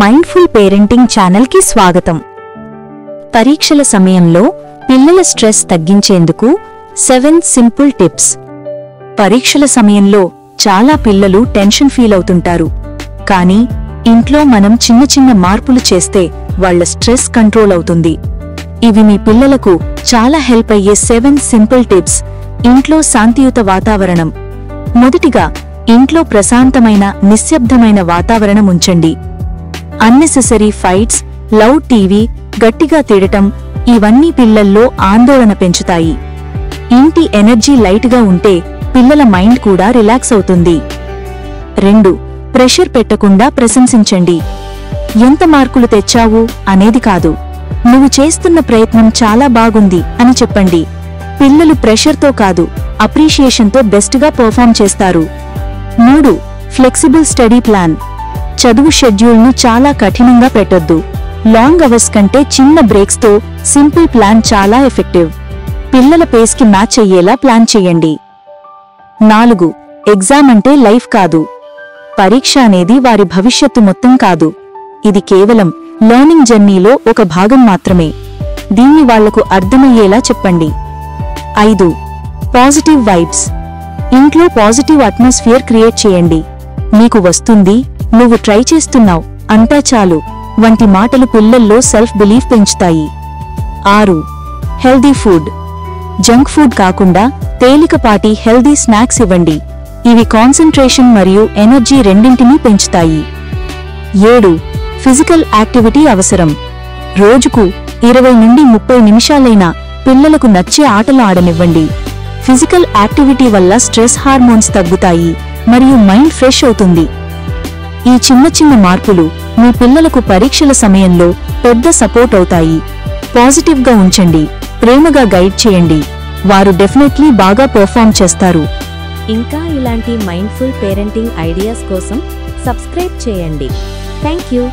Mindful parenting ఛానల్కి స్వాగతం. పరీక్షల సమయంలో పిల్లల స్ట్రెస్ తగ్గించేందుకు 7 సింపుల్ టిప్స్. పరీక్షల సమయంలో చాలా పిల్లలు టెన్షన్ ఫీల్ అవుతుంటారు. కానీ ఇంట్లో మనం చిన్న చిన్న మార్పులు చేస్తే వాళ్ళ స్ట్రెస్ కంట్రోల్ అవుతుంది. ఇవి మీ పిల్లలకు చాలా హెల్ప్ అయ్యే 7 సింపుల్ టిప్స్. ఇంట్లో శాంతియుత వాతావరణం. మొదటిగా, ఇంట్లో ప్రశాంతమైన నిశ్శబ్దమైన వాతావరణం ఉంచండి. అన్నెసెసరీ ఫైట్స్, లౌడ్ టీవీ, గట్టిగా తిడటం ఇవన్నీ పిల్లల్లో ఆందోళన పెంచుతాయి. ఇంటి ఎనర్జీ లైట్గా ఉంటే పిల్లల మైండ్ కూడా రిలాక్స్ అవుతుంది. 2. ప్రెషర్ పెట్టకుండా ప్రశంసించండి. ఎంత మార్కులు తెచ్చావు అనేది కాదు, నువ్వు చేస్తున్న ప్రయత్నం చాలా బాగుంది అని చెప్పండి. పిల్లలు ప్రెషర్తో కాదు, అప్రిషియేషన్తో బెస్ట్గా పర్ఫామ్ చేస్తారు. 3. Flexible study plan. చదువు షెడ్యూల్ను చాలా కఠినంగా పెట్టొద్దు. లాంగ్ అవర్స్ కంటే చిన్న బ్రేక్స్తో సింపుల్ ప్లాన్ చాలా ఎఫెక్టివ్. పిల్లల పేస్కి మ్యాచ్ అయ్యేలా ప్లాన్ చేయండి. 4. ఎగ్జామ్ అంటే లైఫ్ కాదు. పరీక్ష అనేది వారి భవిష్యత్తు మొత్తం కాదు. ఇది కేవలం లెర్నింగ్ జర్నీలో ఒక భాగం మాత్రమే. దీన్ని వాళ్లకు అర్థమయ్యేలా చెప్పండి. 5. Positive vibes. ఇంట్లో పాజిటివ్ అట్మాస్ఫియర్ క్రియేట్ చేయండి. నీకు వస్తుంది, నువ్వు ట్రై చేస్తున్నావు, అంతా చాలు వంటి మాటలు పిల్లల్లో సెల్ఫ్ బిలీఫ్ పెంచుతాయి. 6. Healthy food. జంక్ ఫుడ్ కాకుండా తేలికపాటి హెల్దీ స్నాక్స్ ఇవ్వండి. ఇవి కాన్సంట్రేషన్ మరియు ఎనర్జీ రెండింటినీ పెంచుతాయి. 7. ఫిజికల్ యాక్టివిటీ అవసరం. రోజుకు 20 నుండి 30 నిమిషాలైనా పిల్లలకు నచ్చే ఆటలు ఆడనివ్వండి. ఫిజికల్ యాక్టివిటీ వల్ల స్ట్రెస్ హార్మోన్స్ తగ్గుతాయి మరియు మైండ్ ఫ్రెష్ అవుతుంది. ఈ చిన్న చిన్న మార్పులు మీ పిల్లలకు పరీక్షల సమయంలో పెద్ద సపోర్ట్ అవుతాయి. పాజిటివ్గా ఉంచండి, ప్రేమగా గైడ్ చేయండి. వారు డెఫినెట్లీ బాగా పర్ఫామ్ చేస్తారు. ఇంకా ఇలాంటి మైండ్ఫుల్ పేరెంటింగ్ ఐడియాస్ కోసం సబ్స్క్రైబ్ చేయండి. Thank you.